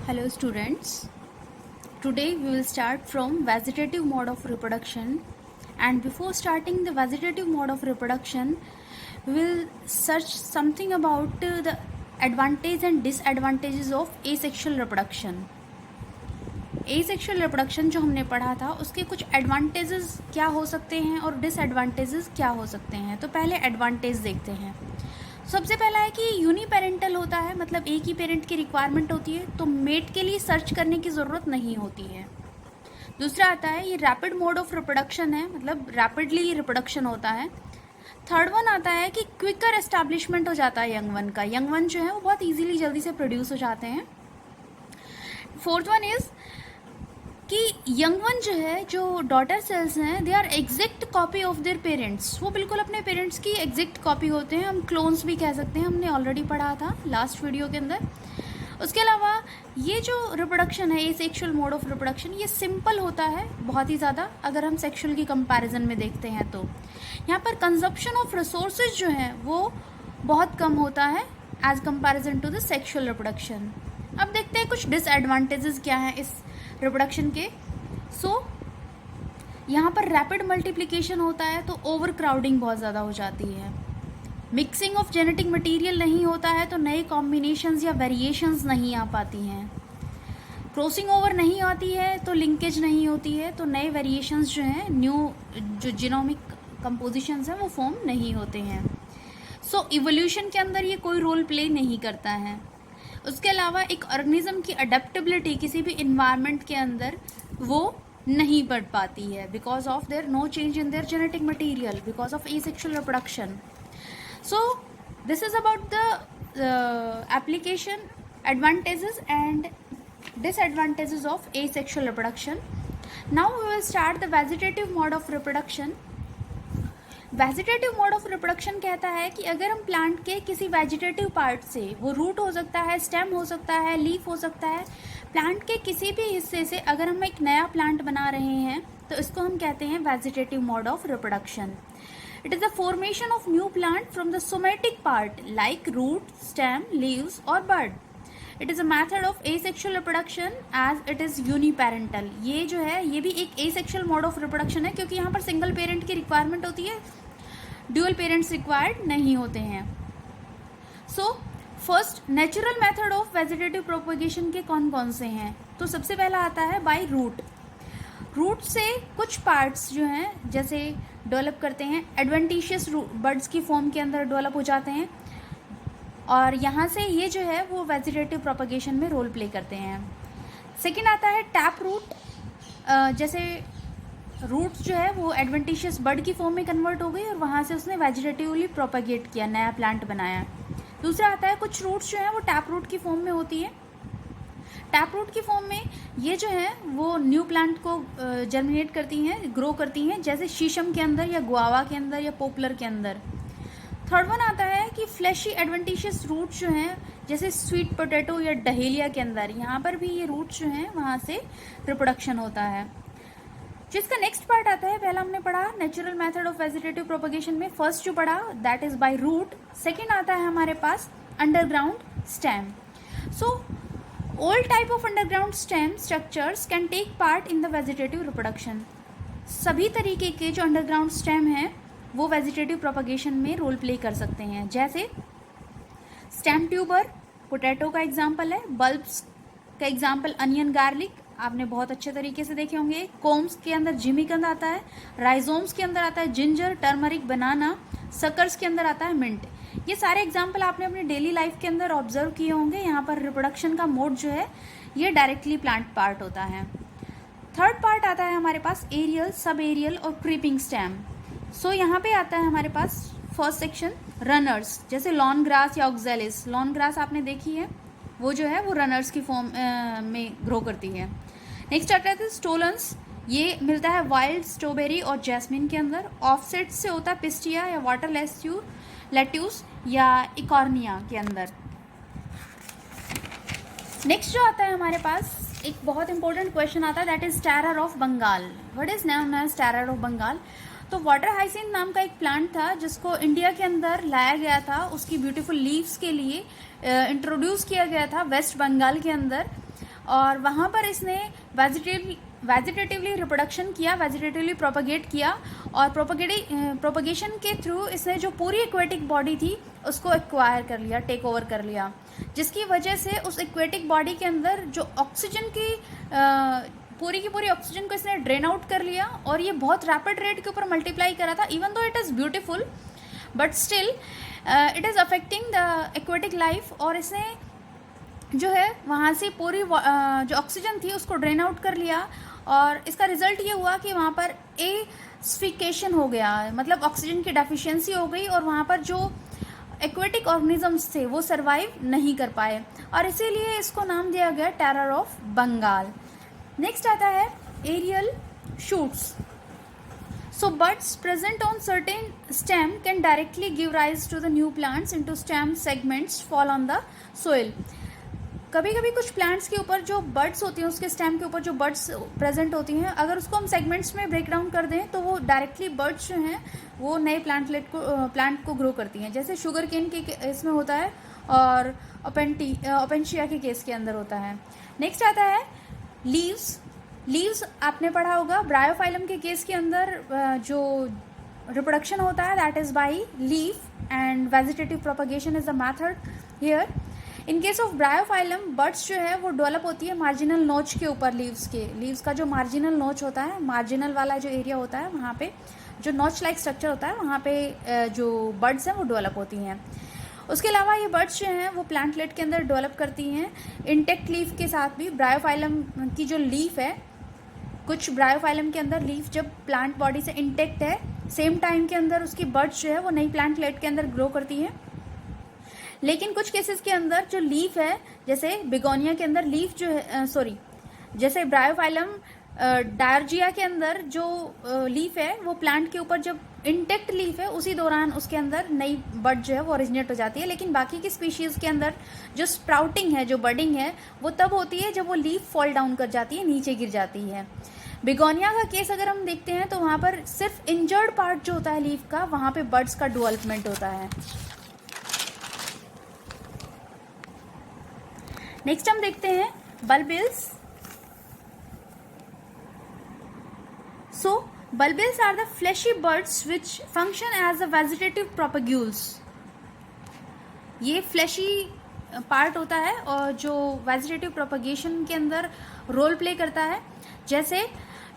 Hello students, today we will start from vegetative mode of reproduction, and before starting the vegetative mode of reproduction we will search something about the advantage and disadvantages of asexual reproduction. Asexual reproduction जो हमने पढ़ा था उसके कुछ advantages क्या हो सकते हैं और डिसएडवांटेजेस क्या हो सकते हैं. तो पहले एडवांटेज देखते हैं. सबसे पहला है कि यूनिपेरेंटल होता है, मतलब एक ही पेरेंट की रिक्वायरमेंट होती है, तो मेट के लिए सर्च करने की ज़रूरत नहीं होती है. दूसरा आता है ये रैपिड मोड ऑफ रिप्रोडक्शन है, मतलब रैपिडली रिप्रोडक्शन होता है. थर्ड वन आता है कि क्विकर एस्टैब्लिशमेंट हो जाता है यंग वन का. यंग वन जो है वो बहुत ईजिली जल्दी से प्रोड्यूस हो जाते हैं. फोर्थ वन इज़ कि यंग वन जो है, जो डॉटर सेल्स हैं, they are exact copy of their parents. वो बिल्कुल अपने पेरेंट्स की एग्जैक्ट कॉपी होते हैं. हम क्लोन्स भी कह सकते हैं, हमने ऑलरेडी पढ़ा था लास्ट वीडियो के अंदर. उसके अलावा ये जो रिप्रोडक्शन है, ये सेक्शुअल मोड ऑफ रिप्रोडक्शन, ये सिंपल होता है बहुत ही ज़्यादा अगर हम सेक्शुअल की कंपैरिजन में देखते हैं. तो यहाँ पर कंजप्शन ऑफ रिसोर्सेज जो है वो बहुत कम होता है as comparison to the sexual reproduction. अब देखते हैं कुछ डिसएडवांटेजेस क्या हैं इस रिप्रोडक्शन के. यहाँ पर रैपिड मल्टीप्लिकेशन होता है तो ओवर क्राउडिंग बहुत ज़्यादा हो जाती है. मिक्सिंग ऑफ जेनेटिक मटेरियल नहीं होता है तो नए कॉम्बिनेशंस या वेरिएशंस नहीं आ पाती हैं. क्रॉसिंग ओवर नहीं आती है तो लिंकेज नहीं होती है, तो नए वेरिएशंस जो हैं, न्यू जो जीनोमिक कंपोजिशंस हैं वो फॉर्म नहीं होते हैं. इवोल्यूशन के अंदर ये कोई रोल प्ले नहीं करता है. उसके अलावा एक ऑर्गेनिज्म की अडेप्टेबिलिटी किसी भी इन्वायरमेंट के अंदर वो नहीं बढ़ पाती है because of their no change in their genetic material because of asexual reproduction. So this is about the application, advantages and disadvantages of asexual reproduction. Now we will start the vegetative mode of reproduction. Vegetative mode of reproduction कहता है कि अगर हम plant के किसी vegetative part से, वो root हो सकता है, स्टेम हो सकता है, लीफ हो सकता है, प्लांट के किसी भी हिस्से से अगर हम एक नया प्लांट बना रहे हैं तो इसको हम कहते हैं vegetative mode of reproduction. It is the formation of new plant from the somatic part like root, stem, leaves और bud. It is a method of asexual reproduction as it is uniparental. ये जो है ये भी एक asexual mode of reproduction है क्योंकि यहाँ पर सिंगल पेरेंट की रिक्वायरमेंट होती है, ड्यूअल पेरेंट्स रिक्वायर्ड नहीं होते हैं. First natural method of vegetative propagation के कौन कौन से हैं. तो सबसे पहला आता है बाय रूट. रूट से कुछ पार्ट्स जो हैं जैसे डेवलप करते हैं, एडवेंटिशियस बर्ड्स की फॉर्म के अंदर डेवलप हो जाते हैं और यहाँ से ये जो है वो वेजिटेटिव प्रोपगेशन में रोल प्ले करते हैं. सेकेंड आता है टैप रूट. जैसे रूट्स जो है वो एडवेंटिशियस बर्ड की फॉर्म में कन्वर्ट हो गई और वहाँ से उसने वेजिटेटिवली प्रोपगेट किया, नया प्लांट बनाया. दूसरा आता है कुछ रूट्स जो हैं वो टैप रूट की फॉर्म में होती है. टैप रूट की फॉर्म में ये जो है वो न्यू प्लांट को जर्मिनेट करती हैं, ग्रो करती हैं, जैसे शीशम के अंदर या गुआवा के अंदर या पॉपुलर के अंदर. थर्ड वन आता है कि फ्लैशी एडवेंटिशियस रूट्स जो हैं जैसे स्वीट पोटैटो या डहेलिया के अंदर, यहाँ पर भी ये रूट्स जो हैं वहाँ से रिप्रोडक्शन होता है. जिसका नेक्स्ट पार्ट आता है, पहला हमने पढ़ा natural method of vegetative propagation में फर्स्ट जो पढ़ा that is by root. Second आता है हमारे पास underground stem. All type of underground stem structures can take part in the vegetative reproduction. सभी तरीके के जो अंडरग्राउंड स्टेम हैं वो वेजिटेटिव प्रोपगेशन में रोल प्ले कर सकते हैं. जैसे स्टेम ट्यूबर पोटैटो का एग्जाम्पल है, बल्ब्स का एग्जाम्पल अनियन, गार्लिक आपने बहुत अच्छे तरीके से देखे होंगे. कोम्स के अंदर जिमिकंद आता है, राइजोम्स के अंदर आता है जिंजर, टर्मरिक, बनाना, सकर्स के अंदर आता है मिंट. ये सारे एग्जाम्पल आपने अपनी डेली लाइफ के अंदर ऑब्जर्व किए होंगे. यहाँ पर रिप्रोडक्शन का मोड जो है ये डायरेक्टली प्लांट पार्ट होता है. थर्ड पार्ट आता है हमारे पास एरियल, सब एरियल और क्रीपिंग स्टेम. यहाँ पे आता है हमारे पास फर्स्ट सेक्शन रनर्स, जैसे लॉन ग्रास या ऑक्जेलिस. लॉन ग्रास आपने देखी है, वो जो है वो रनर्स की फॉर्म में ग्रो करती है. नेक्स्ट आता है स्टोलन्स. ये मिलता है वाइल्ड स्ट्रॉबेरी और जैस्मिन के अंदर. ऑफसेट से होता है पिस्टिया या वाटर लेट्यूस या इकॉर्निया के अंदर. नेक्स्ट जो आता है हमारे पास एक बहुत इंपॉर्टेंट क्वेश्चन आता है that is terror of Bengal. What is नाम एज टैरर ऑफ बंगाल. तो वाटर हाइसिंथ नाम का एक प्लांट था जिसको इंडिया के अंदर लाया गया था, उसकी ब्यूटीफुल लीव्स के लिए इंट्रोड्यूस किया गया था वेस्ट बंगाल के अंदर. और वहाँ पर इसने वेजिटेटिवली रिप्रोडक्शन किया, वेजिटेटिवली प्रोपगेट किया, और प्रोपगेशन के थ्रू इसने जो पूरी एक्वेटिक बॉडी थी उसको एक्वायर कर लिया, टेक ओवर कर लिया, जिसकी वजह से उस एक्वेटिक बॉडी के अंदर जो ऑक्सीजन की पूरी की पूरी ऑक्सीजन को इसने ड्रेन आउट कर लिया, और ये बहुत रैपिड रेट के ऊपर मल्टीप्लाई करा था। Even though it is beautiful but still it is affecting the aquatic life, और इसने जो है वहाँ से पूरी जो ऑक्सीजन थी उसको ड्रेन आउट कर लिया, और इसका रिजल्ट ये हुआ कि वहाँ पर एस्फिकेशन हो गया, मतलब ऑक्सीजन की डेफिशिएंसी हो गई, और वहाँ पर जो एक्वेटिक ऑर्गेनिजम्स थे वो सरवाइव नहीं कर पाए, और इसीलिए इसको नाम दिया गया टेरर ऑफ बंगाल। नेक्स्ट आता है aerial shoots. So buds present on certain stem can directly give rise to the new plants into stem segments fall on the soil. कभी कभी कुछ प्लांट्स के ऊपर जो बर्ड्स होती हैं, उसके स्टेम के ऊपर जो बर्ड्स प्रेजेंट होती हैं, अगर उसको हम सेगमेंट्स में ब्रेक डाउन कर दें तो वो डायरेक्टली बर्ड्स जो हैं वो नए प्लांट को ग्रो करती हैं, जैसे शुगर केन के केस में होता है और ओपेंशिया के केस के अंदर होता है। नेक्स्ट आता है लीव्स आपने पढ़ा होगा, ब्रायोफाइलम के केस के अंदर जो रिप्रोडक्शन होता है that is by leaf, and vegetative propagation is the method here. In case of Bryophyllum birds जो है वो डेवलप होती है मार्जिनल नोच के ऊपर, लीव्स का जो मार्जिनल नोच होता है, मार्जिनल वाला जो एरिया होता है वहाँ पे जो नोच लाइक स्ट्रक्चर होता है वहाँ पे जो बर्ड्स हैं वो डेवलप होती हैं। उसके अलावा ये बर्ड्स जो हैं वो प्लांटलेट के अंदर डेवलप करती हैं इंटेक्ट लीफ के साथ भी। ब्रायोफाइलम की जो लीफ है, कुछ ब्रायोफाइलम के अंदर लीफ जब प्लांट बॉडी से इंटेक्ट है, सेम टाइम के अंदर उसकी बर्ड्स जो है वो नई प्लांटलेट के अंदर ग्रो करती हैं। लेकिन कुछ केसेस के अंदर जो लीफ है, जैसे बिगोनिया के अंदर लीफ जो है जैसे ब्रायोफाइलम डायर्जिया के अंदर जो लीफ है वो प्लांट के ऊपर जब इंटेक्ट लीफ है उसी दौरान उसके अंदर नई बड जो है वो ओरिजिनेट हो जाती है। लेकिन बाकी की स्पीशीज़ के अंदर जो स्प्राउटिंग है, जो बडिंग है, वो तब होती है जब वो लीफ फॉल डाउन कर जाती है, नीचे गिर जाती है। बिगोनिया का केस अगर हम देखते हैं तो वहाँ पर सिर्फ इंजर्ड पार्ट जो होता है लीफ का, वहाँ पे बड्स का डेवलपमेंट होता है। नेक्स्ट हम देखते हैं bulbils. So bulbils are the fleshy buds which function as a vegetative propagules. ये फ्लैशी पार्ट होता है और जो वेजिटेटिव प्रोपगेशन के अंदर रोल प्ले करता है, जैसे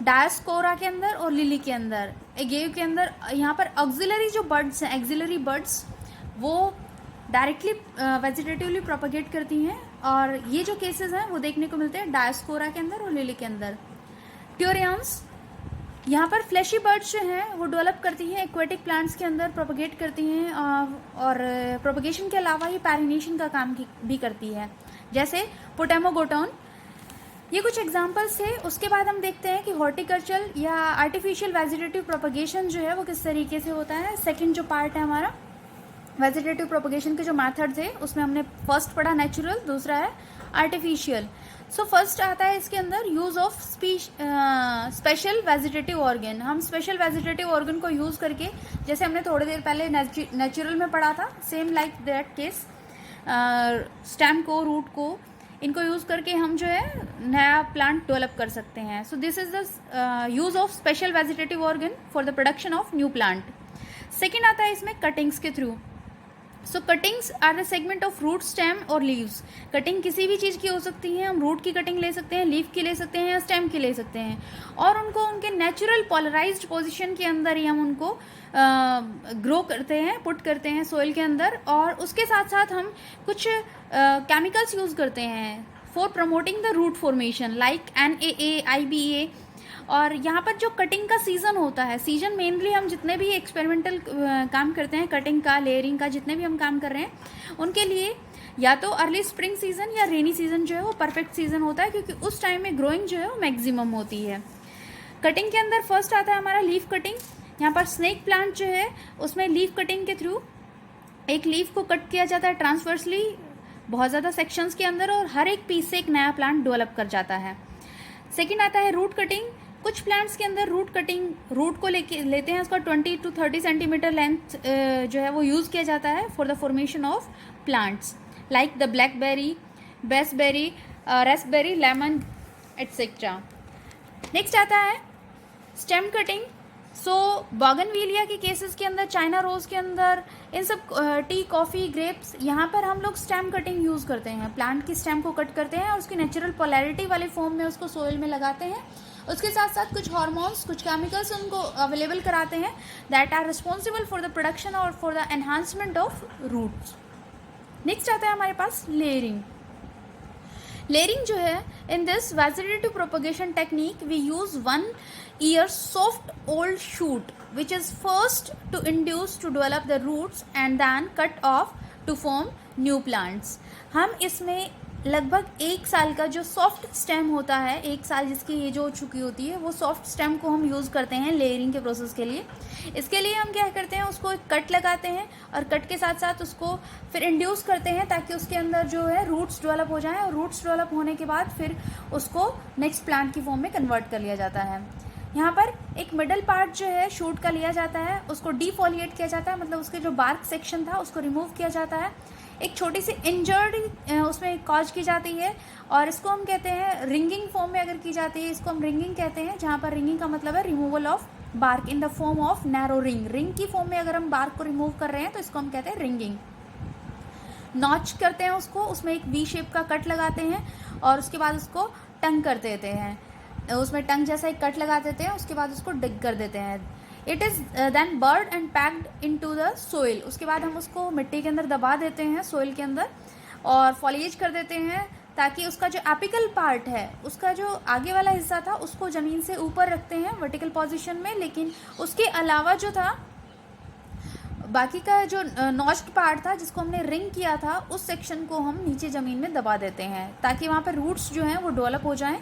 डायस्कोरा के अंदर और लिली के अंदर, एगेव के अंदर। यहाँ पर ऑक्सिलरी जो बर्ड्स हैं, एक्सिलरी बर्ड्स, वो डायरेक्टली वेजिटेटिवली प्रोपगेट करती हैं, और ये जो केसेस हैं वो देखने को मिलते हैं डायस्कोरा के अंदर और लिली के अंदर। ट्यूरियंस, यहाँ पर फ्लैशी बर्ड्स जो हैं वो डेवलप करती हैं, एक्वेटिक प्लांट्स के अंदर प्रोपगेट करती हैं, और प्रोपगेशन के अलावा ये पैरिनेशन का काम भी करती है, जैसे पोटेमोगोटोन। ये कुछ एग्जांपल्स थे। उसके बाद हम देखते हैं कि हॉर्टिकल्चर या आर्टिफिशियल वेजिटेटिव प्रोपगेशन जो है वो किस तरीके से होता है। सेकेंड जो पार्ट है हमारा वेजिटेटिव प्रोपगेशन के जो मैथड थे उसमें हमने फर्स्ट पढ़ा नेचुरल, दूसरा है आर्टिफिशियल। सो फर्स्ट आता है इसके अंदर use of special vegetative organ. हम स्पेशल वेजिटेटिव ऑर्गन को यूज़ करके, जैसे हमने थोड़ी देर पहले नेचुरल में पढ़ा था, same like that case, stem को, रूट को, इनको यूज़ करके हम जो है नया प्लांट डेवलप कर सकते हैं। So this is the use of special vegetative organ for the production of new plant. Second आता है इसमें कटिंग्स के थ्रू। So cuttings are the segment of root, stem और लीव्स। कटिंग किसी भी चीज़ की हो सकती है, हम रूट की कटिंग ले सकते हैं, लीफ की ले सकते हैं या स्टेम की ले सकते हैं, और उनको उनके नेचुरल पोलराइज्ड पोजीशन के अंदर ही हम उनको ग्रो करते हैं, पुट करते हैं सोइल के अंदर। और उसके साथ साथ हम कुछ केमिकल्स यूज़ करते हैं for promoting the root formation like NAA, IBA। और यहाँ पर जो कटिंग का सीज़न होता है, सीजन मेनली हम जितने भी एक्सपेरिमेंटल काम करते हैं, कटिंग का, लेयरिंग का, जितने भी हम काम कर रहे हैं उनके लिए या तो अर्ली स्प्रिंग सीजन या रेनी सीजन जो है वो परफेक्ट सीजन होता है, क्योंकि उस टाइम में ग्रोइंग जो है वो मैक्सिमम होती है। कटिंग के अंदर फर्स्ट आता है हमारा लीफ कटिंग। यहाँ पर स्नेक प्लांट जो है उसमें लीफ कटिंग के थ्रू एक लीफ को कट किया जाता है ट्रांसवर्सली बहुत ज़्यादा सेक्शंस के अंदर, और हर एक पीस से एक नया प्लांट डेवलप कर जाता है। सेकेंड आता है रूट कटिंग। कुछ प्लांट्स के अंदर रूट को लेते हैं, उसका 20 to 30 सेंटीमीटर लेंथ जो है वो यूज़ किया जाता है for the formation of plants like the blackberry, बेसबेरी, रास्पबेरी, लेमन एटसेट्रा। नेक्स्ट आता है स्टेम कटिंग। सो बोगनविलिया के केसेस के अंदर, चाइना रोज़ के अंदर, इन सब टी, कॉफ़ी, ग्रेप्स, यहाँ पर हम लोग स्टेम कटिंग यूज़ करते हैं। प्लांट की स्टेम को कट करते हैं और उसकी नेचुरल पोलैरिटी वाले फॉर्म में उसको सोइल में लगाते हैं। उसके साथ साथ कुछ हार्मोन्स, कुछ केमिकल्स उनको अवेलेबल कराते हैं that are responsible for the production और for the enhancement of roots. Next आता है हमारे पास लेयरिंग। लेयरिंग जो है, in this vegetative propagation technique we use 1 year soft old shoot which is first to induce to develop the roots and then cut off to form new plants। हम इसमें लगभग 1 साल का जो सॉफ्ट स्टेम होता है, 1 साल जिसकी एज हो चुकी होती है, वो सॉफ्ट स्टेम को हम यूज़ करते हैं लेयरिंग के प्रोसेस के लिए। इसके लिए हम क्या करते हैं, उसको एक कट लगाते हैं और कट के साथ साथ उसको फिर इंड्यूस करते हैं ताकि उसके अंदर जो है रूट्स डेवलप हो जाएं, और रूट्स डेवलप होने के बाद फिर उसको नेक्स्ट प्लांट की फॉर्म में कन्वर्ट कर लिया जाता है। यहाँ पर एक मिडल पार्ट जो है शूट का लिया जाता है, उसको डिफोलिएट किया जाता है, मतलब उसके जो बार्क सेक्शन था उसको रिमूव किया जाता है। एक छोटी सी इंजर्ड उसमें कॉज की जाती है और इसको हम कहते हैं रिंगिंग फॉर्म में अगर की जाती है, इसको हम रिंगिंग कहते हैं, जहाँ पर रिंगिंग का मतलब है removal of bark in the form of narrow ring. Ring की फॉर्म में अगर हम बार्क को रिमूव कर रहे हैं तो इसको हम कहते हैं रिंगिंग। नॉच करते हैं उसको, उसमें एक वी शेप का कट लगाते हैं और उसके बाद उसको टंग कर देते हैं, उसमें टंग जैसा एक कट लगा देते हैं, उसके बाद उसको डिग कर देते हैं। It is then buried and packed into the soil. उसके बाद हम उसको मिट्टी के अंदर दबा देते हैं, सोइल के अंदर, और फॉलिएज कर देते हैं ताकि उसका जो एपिकल पार्ट है, उसका जो आगे वाला हिस्सा था, उसको ज़मीन से ऊपर रखते हैं वर्टिकल पोजीशन में। लेकिन उसके अलावा जो था बाकी का जो नॉच्ड पार्ट था जिसको हमने रिंग किया था, उस सेक्शन को हम नीचे ज़मीन में दबा देते हैं ताकि वहाँ पर रूट्स जो हैं वो डेवलप हो जाएं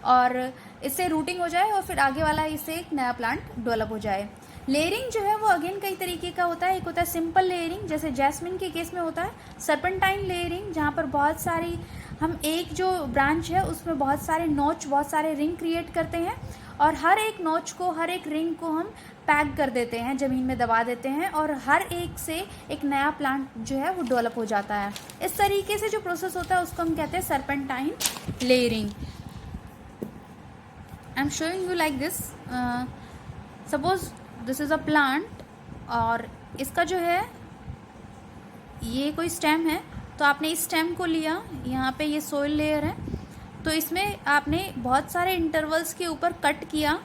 और इससे रूटिंग हो जाए और फिर आगे वाला इससे एक नया प्लांट डेवलप हो जाए। लेयरिंग जो है वो अगेन कई तरीके का होता है। एक होता है सिंपल लेयरिंग, जैसे जैस्मिन के केस में होता है। सर्पेंटाइन लेयरिंग, जहाँ पर बहुत सारी हम एक जो ब्रांच है उसमें बहुत सारे नोच, बहुत सारे रिंग क्रिएट करते हैं और हर एक नोच को, हर एक रिंग को हम पैक कर देते हैं, ज़मीन में दबा देते हैं और हर एक से एक नया प्लांट जो है वो डेवलप हो जाता है। इस तरीके से जो प्रोसेस होता है उसको हम कहते हैं serpentine layering. I am showing you like this. Suppose this is a plant और इसका जो है ये कोई स्टेम है, तो आपने इस स्टेम को लिया, यहाँ पे ये सोइल लेयर है, तो इसमें आपने बहुत सारे इंटरवल्स के ऊपर कट किया,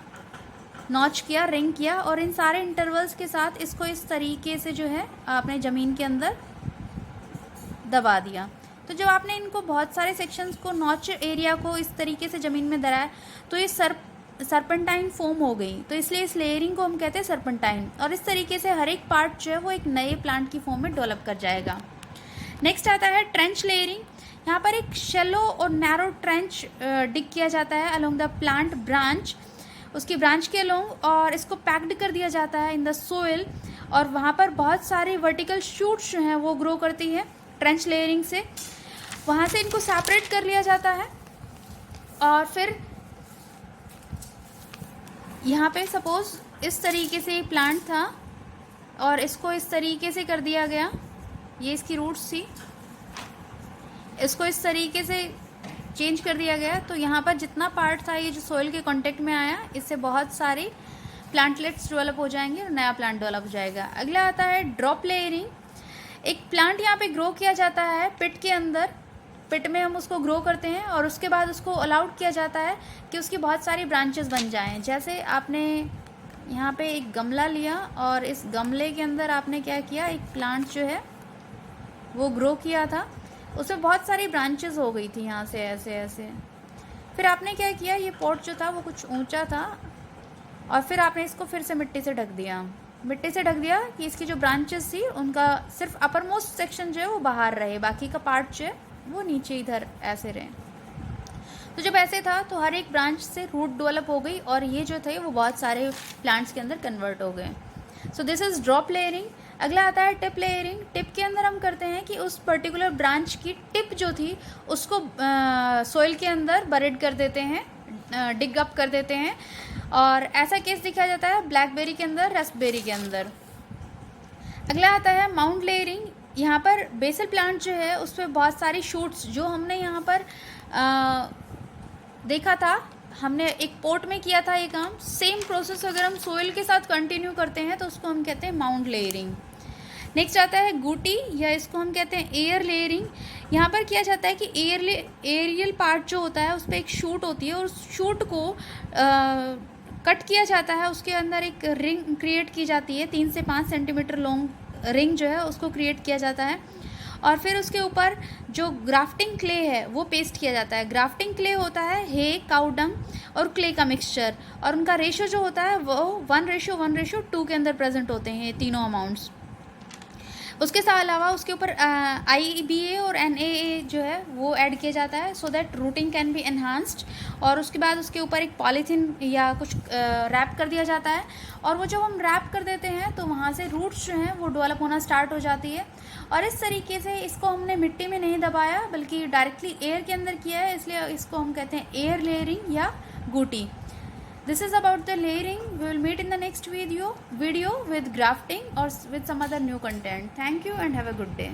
नॉच किया, रिंग किया और इन सारे इंटरवल्स के साथ इसको इस तरीके से जो है आपने ज़मीन के अंदर दबा दिया। तो जब आपने इनको बहुत सारे सेक्शंस को, नॉच एरिया को इस तरीके से ज़मीन में दराया तो ये सर्पेंटाइन फॉर्म हो गई। तो इसलिए इस लेयरिंग को हम कहते हैं सर्पेंटाइन। और इस तरीके से हर एक पार्ट जो है वो एक नए प्लांट की फॉर्म में डेवलप कर जाएगा। नेक्स्ट आता है ट्रेंच लेयरिंग। यहाँ पर एक शैलो और नैरो ट्रेंच डिग किया जाता है अलोंग द प्लांट ब्रांच, उसकी ब्रांच के अलोंग, और इसको पैक्ड कर दिया जाता है इन द सोइल और वहाँ पर बहुत सारे वर्टिकल शूट्स जो हैं वो ग्रो करती है ट्रेंच लेयरिंग से। वहाँ से इनको सेपरेट कर लिया जाता है और फिर यहाँ पे सपोज इस तरीके से एक प्लांट था और इसको इस तरीके से कर दिया गया, ये इसकी रूट्स थी, इसको इस तरीके से चेंज कर दिया गया। तो यहाँ पर जितना पार्ट था ये जो सोइल के कांटेक्ट में आया, इससे बहुत सारे प्लांटलेट्स डेवलप हो जाएंगे और नया प्लांट डेवलप हो जाएगा। अगला आता है ड्रॉप लेयरिंग। एक प्लांट यहाँ पे ग्रो किया जाता है पिट के अंदर, पिट में हम उसको ग्रो करते हैं और उसके बाद उसको अलाउड किया जाता है कि उसकी बहुत सारी ब्रांचेस बन जाएं। जैसे आपने यहाँ पे एक गमला लिया और इस गमले के अंदर आपने क्या किया, एक प्लांट जो है वो ग्रो किया था, उसमें बहुत सारी ब्रांचेस हो गई थी यहाँ से ऐसे ऐसे। फिर आपने क्या किया, ये पॉट जो था वो कुछ ऊंचा था और फिर आपने इसको फिर से मिट्टी से ढक दिया, मिट्टी से ढक दिया कि इसकी जो ब्रांचेस थी उनका सिर्फ अपर मोस्ट सेक्शन जो है वो बाहर रहे, बाकी का पार्ट जो है वो नीचे इधर ऐसे रहे। तो जब ऐसे था तो हर एक ब्रांच से रूट डेवलप हो गई और ये जो थे वो बहुत सारे प्लांट्स के अंदर कन्वर्ट हो गए। So this is drop layering. अगला आता है टिप लेयरिंग। टिप के अंदर हम करते हैं कि उस पर्टिकुलर ब्रांच की टिप जो थी उसको सोइल के अंदर बरेड कर देते हैं, डिग अप कर देते हैं, और ऐसा केस दिखाया जाता है ब्लैकबेरी के अंदर, रास्पबेरी के अंदर। अगला आता है माउंट लेयरिंग। यहाँ पर बेसल प्लांट जो है उस पर बहुत सारी शूट्स, जो हमने यहाँ पर देखा था, हमने एक पोट में किया था ये काम, सेम प्रोसेस अगर हम सोइल के साथ कंटिन्यू करते हैं तो उसको हम कहते हैं माउंट लेयरिंग। नेक्स्ट आता है गुटी, या इसको हम कहते हैं एयर लेयरिंग। यहाँ पर किया जाता है कि एरियल पार्ट जो होता है उस पर एक शूट होती है, और उस शूट को कट किया जाता है, उसके अंदर एक रिंग क्रिएट की जाती है, 3 से 5 सेंटीमीटर लॉन्ग रिंग जो है उसको क्रिएट किया जाता है, और फिर उसके ऊपर जो ग्राफ्टिंग क्ले है वो पेस्ट किया जाता है। ग्राफ्टिंग क्ले होता है हे, काउ डंग और क्ले का मिक्सचर, और उनका रेशो जो होता है वो 1:1:2 के अंदर प्रेजेंट होते हैं ये तीनों अमाउंट्स। उसके साथ अलावा उसके ऊपर IBA और NAA जो है वो ऐड किया जाता है, so that routing can be enhanced. और उसके बाद उसके ऊपर एक पॉलीथीन या कुछ रैप कर दिया जाता है, और वो जब हम रैप कर देते हैं तो वहाँ से रूट्स जो हैं वो डेवलप होना स्टार्ट हो जाती है। और इस तरीके से इसको हमने मिट्टी में नहीं दबाया बल्कि डायरेक्टली एयर के अंदर किया है, इसलिए इसको हम कहते हैं एयर लेयरिंग या गुटी। This is about the layering. We will meet in the next video with grafting or with some other new content. Thank you and have a good day.